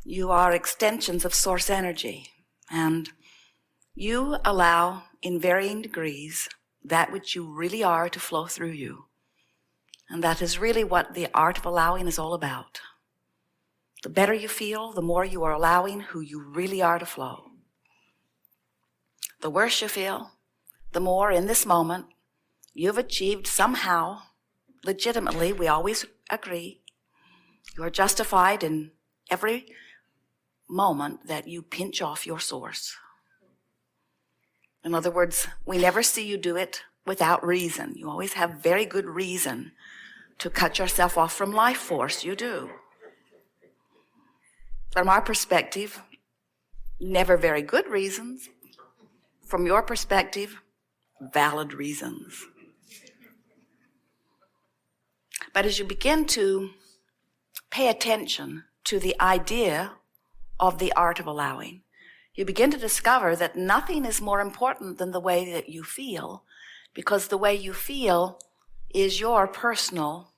You are extensions of source energy, and you allow in varying degrees that which you really are to flow through you. And that is really what the art of allowing is all about. The better you feel, the more you are allowing who you really are to flow. The worse you feel, the more in this moment you've achieved somehow, legitimately, we always agree, you are justified in every moment that you pinch off your source. In other words, we never see you do it without reason. You always have very good reason to cut yourself off from life force. You do. From our perspective, never very good reasons. From your perspective, valid reasons. But as you begin to pay attention to the idea of the art of allowing, you begin to discover that nothing is more important than the way that you feel, because the way you feel is your personal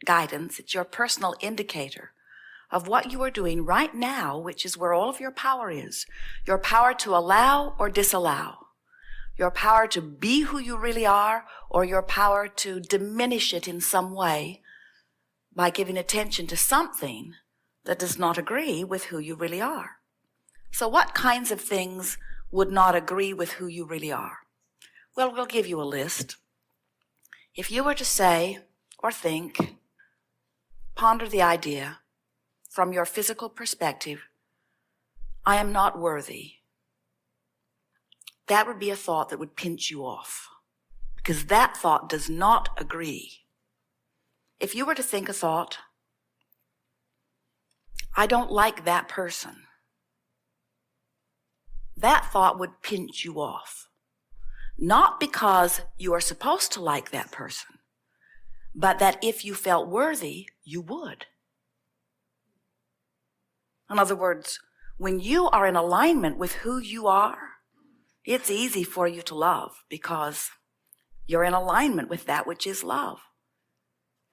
guidance. It's your personal indicator of what you are doing right now, which is where all of your power is. Your power to allow or disallow. Your power to be who you really are, or your power to diminish it in some way by giving attention to something that does not agree with who you really are. So what kinds of things would not agree with who you really are? Well, we'll give you a list. If you were to say or think, ponder the idea from your physical perspective, I am not worthy, that would be a thought that would pinch you off, because that thought does not agree. If you were to think a thought, I don't like that person, that thought would pinch you off. Not because you are supposed to like that person, but that if you felt worthy, you would. In other words, when you are in alignment with who you are, it's easy for you to love because you're in alignment with that which is love.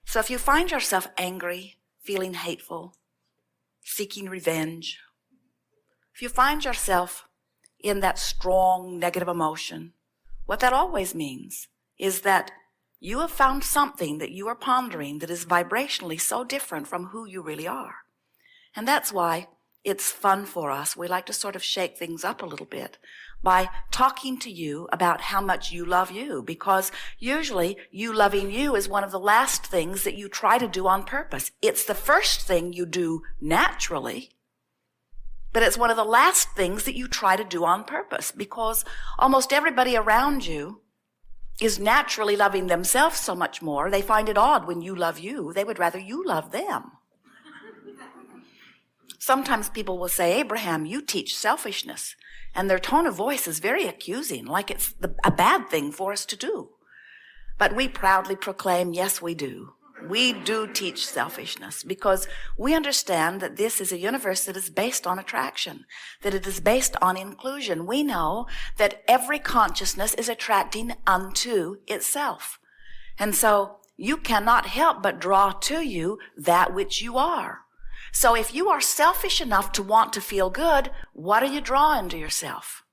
So if you find yourself angry, feeling hateful, seeking revenge, if you find yourself in that strong negative emotion, what that always means is that you have found something that you are pondering that is vibrationally so different from who you really are. And that's why it's fun for us. We like to sort of shake things up a little bit by talking to you about how much you love you, because usually you loving you is one of the last things that you try to do on purpose. It's the first thing you do naturally, but it's one of the last things that you try to do on purpose, because almost everybody around you is naturally loving themselves so much more. They find it odd when you love you. They would rather you love them. Sometimes people will say, Abraham, you teach selfishness. And their tone of voice is very accusing, like it's a bad thing for us to do. But we proudly proclaim, yes, we do. We do teach selfishness because we understand that this is a universe that is based on attraction, that it is based on inclusion. We know that every consciousness is attracting unto itself. And so you cannot help but draw to you that which you are. So if you are selfish enough to want to feel good, what are you drawing to yourself?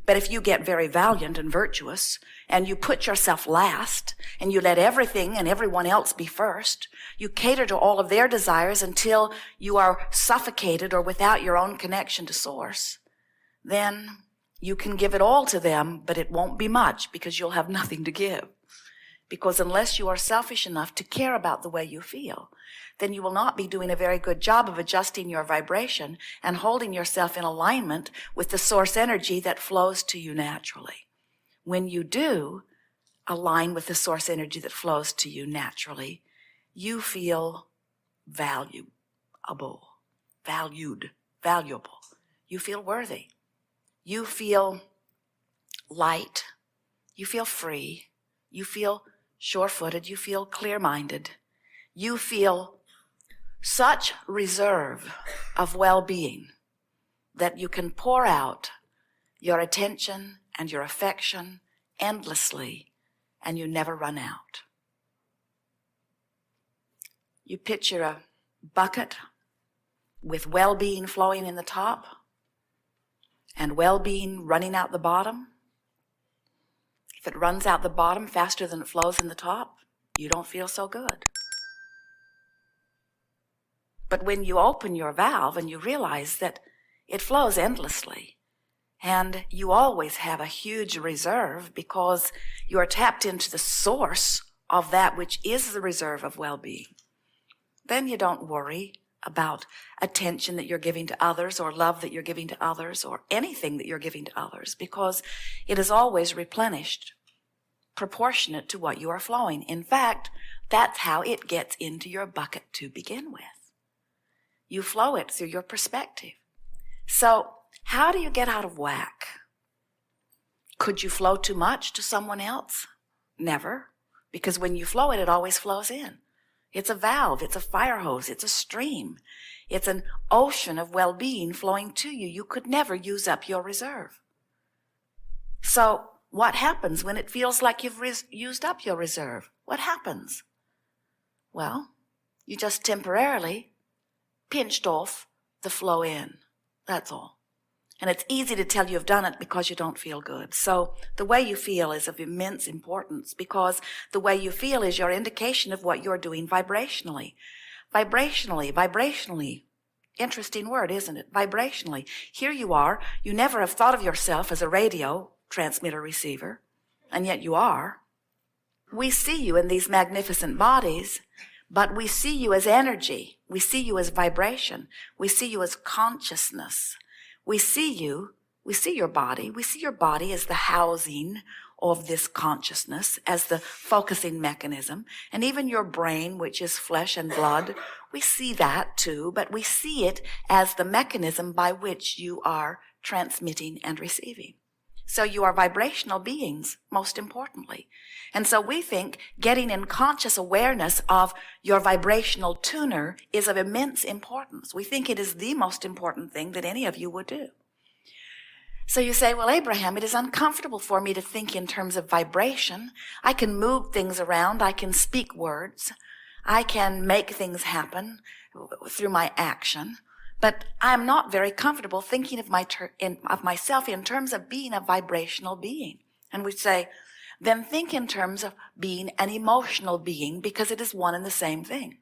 But if you get very valiant and virtuous, and you put yourself last, and you let everything and everyone else be first, you cater to all of their desires until you are suffocated or without your own connection to source, then you can give it all to them, but it won't be much because you'll have nothing to give. Because unless you are selfish enough to care about the way you feel, then you will not be doing a very good job of adjusting your vibration and holding yourself in alignment with the source energy that flows to you naturally. When you do align with the source energy that flows to you naturally, you feel valued. You feel worthy. You feel light. You feel free. You feel sure-footed. You feel clear-minded. You feel such reserve of well-being that you can pour out your attention and your affection endlessly, and you never run out. You picture a bucket with well-being flowing in the top and well-being running out the bottom, if it runs out the bottom faster than it flows in the top, you don't feel so good. But when you open your valve and you realize that it flows endlessly, and you always have a huge reserve because you are tapped into the source of that which is the reserve of well-being, then you don't worry about attention that you're giving to others or love that you're giving to others or anything that you're giving to others, because it is always replenished, proportionate to what you are flowing. In fact, that's how it gets into your bucket to begin with. You flow it through your perspective. So how do you get out of whack? Could you flow too much to someone else? Never, because when you flow it, it always flows in. It's a valve, it's a fire hose, it's a stream. It's an ocean of well-being flowing to you. You could never use up your reserve. So what happens when it feels like you've used up your reserve? What happens? Well, you just temporarily pinched off the flow in. That's all. And it's easy to tell you've done it because you don't feel good. So the way you feel is of immense importance, because the way you feel is your indication of what you're doing vibrationally. Vibrationally. Interesting word, isn't it? Vibrationally. Here you are. You never have thought of yourself as a radio transmitter receiver, and yet you are. We see you in these magnificent bodies, but we see you as energy. We see you as vibration. We see you as consciousness. We see your body. We see your body as the housing of this consciousness, as the focusing mechanism. And even your brain, which is flesh and blood, we see that too, but we see it as the mechanism by which you are transmitting and receiving. So you are vibrational beings, most importantly. And so we think getting in conscious awareness of your vibrational tuner is of immense importance. We think it is the most important thing that any of you would do. So you say, well, Abraham, it is uncomfortable for me to think in terms of vibration. I can move things around. I can speak words. I can make things happen through my action. But I'm not very comfortable thinking of myself in terms of being a vibrational being. And we say, then think in terms of being an emotional being, because it is one and the same thing.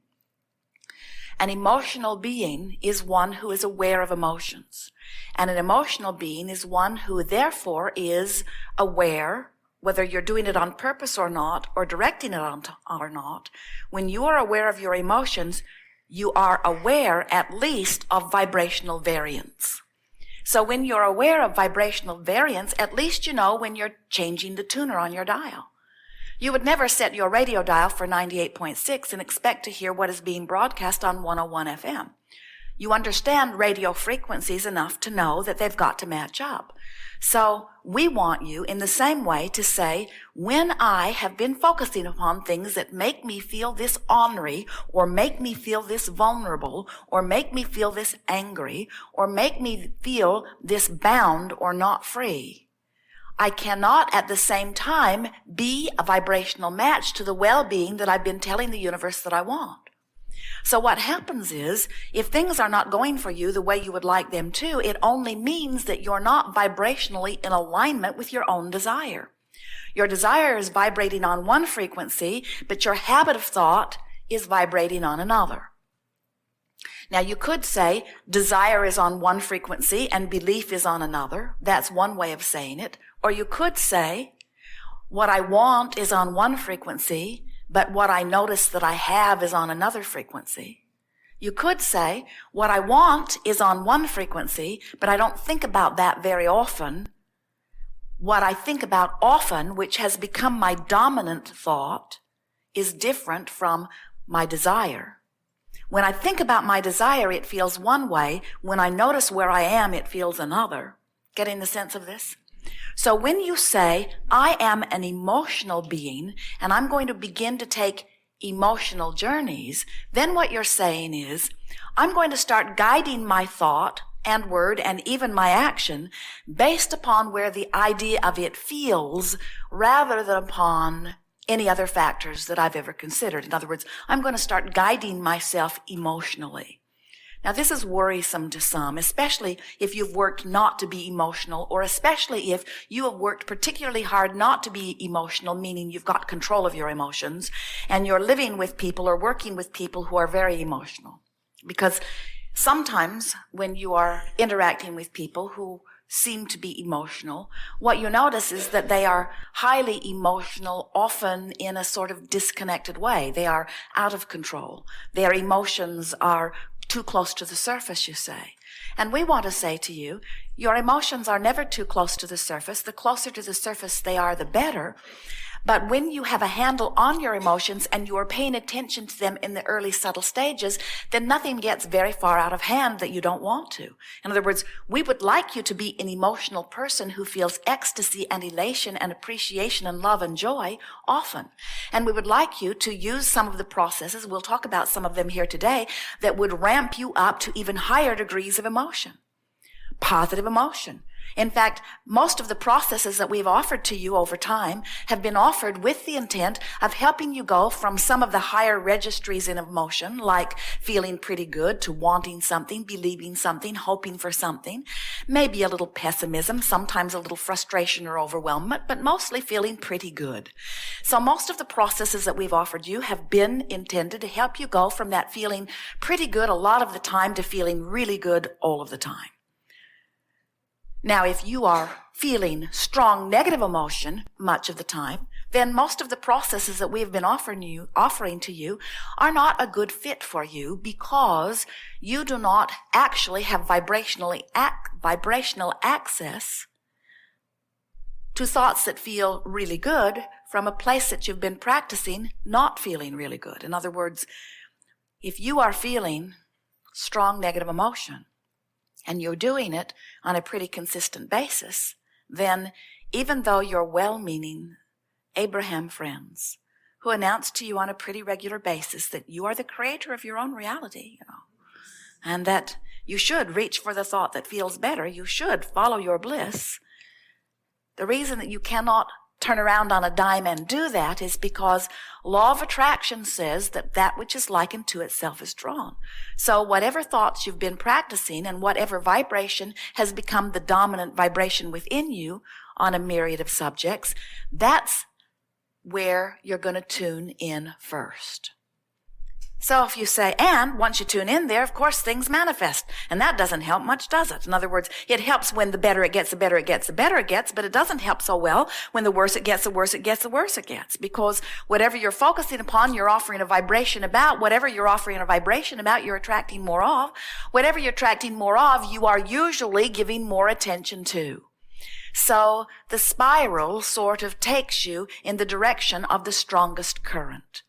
An emotional being is one who is aware of emotions. And an emotional being is one who therefore is aware, whether you're doing it on purpose or not, or directing it on or not. When you are aware of your emotions, you are aware at least of vibrational variance. So when you're aware of vibrational variance, at least you know when you're changing the tuner on your dial. You would never set your radio dial for 98.6 and expect to hear what is being broadcast on 101 FM. You understand radio frequencies enough to know that they've got to match up. So we want you in the same way to say, when I have been focusing upon things that make me feel this ornery, or make me feel this vulnerable, or make me feel this angry, or make me feel this bound or not free, I cannot at the same time be a vibrational match to the well-being that I've been telling the universe that I want. So what happens is, if things are not going for you the way you would like them to, it only means that you're not vibrationally in alignment with your own desire. Your desire is vibrating on one frequency, but your habit of thought is vibrating on another. Now you could say desire is on one frequency and belief is on another. That's one way of saying it. Or you could say what I want is on one frequency, but what I notice that I have is on another frequency. You could say, what I want is on one frequency, but I don't think about that very often. What I think about often, which has become my dominant thought, is different from my desire. When I think about my desire, it feels one way. When I notice where I am, it feels another. Getting the sense of this? So when you say, I am an emotional being, and I'm going to begin to take emotional journeys, then what you're saying is, I'm going to start guiding my thought and word and even my action based upon where the idea of it feels, rather than upon any other factors that I've ever considered. In other words, I'm going to start guiding myself emotionally. Now, this is worrisome to some, especially if you've worked not to be emotional, or especially if you have worked particularly hard not to be emotional, meaning you've got control of your emotions, and you're living with people or working with people who are very emotional. Because sometimes when you are interacting with people who seem to be emotional, what you notice is that they are highly emotional, often in a sort of disconnected way. They are out of control. Their emotions are too close to the surface, you say. And we want to say to you, your emotions are never too close to the surface. The closer to the surface they are, the better. But when you have a handle on your emotions and you are paying attention to them in the early subtle stages, then nothing gets very far out of hand that you don't want to. In other words, we would like you to be an emotional person who feels ecstasy and elation and appreciation and love and joy often. And we would like you to use some of the processes, we'll talk about some of them here today, that would ramp you up to even higher degrees of emotion. Positive emotion. In fact, most of the processes that we've offered to you over time have been offered with the intent of helping you go from some of the higher registries in emotion, like feeling pretty good, to wanting something, believing something, hoping for something, maybe a little pessimism, sometimes a little frustration or overwhelmment, but mostly feeling pretty good. So most of the processes that we've offered you have been intended to help you go from that feeling pretty good a lot of the time to feeling really good all of the time. Now, if you are feeling strong negative emotion much of the time, then most of the processes that we've been offering to you are not a good fit for you, because you do not actually have vibrational access to thoughts that feel really good from a place that you've been practicing not feeling really good. In other words, if you are feeling strong negative emotion, and you're doing it on a pretty consistent basis, then even though you're well-meaning Abraham friends who announce to you on a pretty regular basis that you are the creator of your own reality, and that you should reach for the thought that feels better, you should follow your bliss, the reason that you cannot turn around on a dime and do that is because law of attraction says that that which is likened to itself is drawn. So whatever thoughts you've been practicing and whatever vibration has become the dominant vibration within you on a myriad of subjects, that's where you're going to tune in first. So if you say, and once you tune in there, of course, things manifest. And that doesn't help much, does it? In other words, it helps when the better it gets, the better it gets, the better it gets, but it doesn't help so well when the worse it gets, the worse it gets, the worse it gets. Because whatever you're focusing upon, you're offering a vibration about. Whatever you're offering a vibration about, you're attracting more of. Whatever you're attracting more of, you are usually giving more attention to. So the spiral sort of takes you in the direction of the strongest current.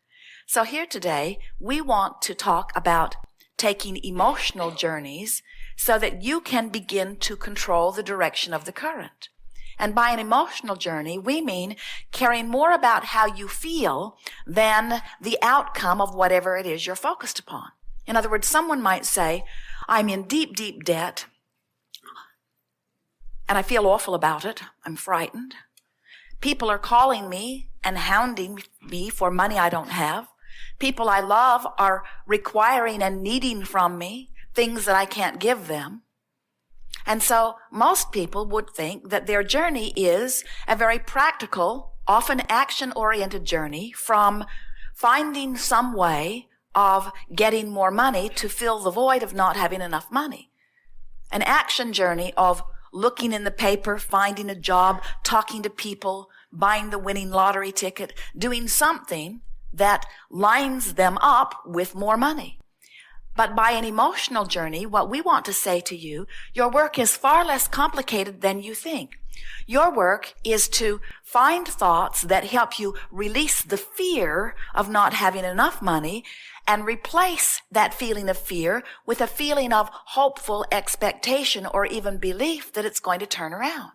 So here today, we want to talk about taking emotional journeys so that you can begin to control the direction of the current. And by an emotional journey, we mean caring more about how you feel than the outcome of whatever it is you're focused upon. In other words, someone might say, I'm in deep, deep debt, and I feel awful about it. I'm frightened. People are calling me and hounding me for money I don't have. People I love are requiring and needing from me things that I can't give them. And so most people would think that their journey is a very practical, often action-oriented journey from finding some way of getting more money to fill the void of not having enough money. An action journey of looking in the paper, finding a job, talking to people, buying the winning lottery ticket, doing something that lines them up with more money. But by an emotional journey, what we want to say to you, your work is far less complicated than you think. Your work is to find thoughts that help you release the fear of not having enough money and replace that feeling of fear with a feeling of hopeful expectation or even belief that it's going to turn around.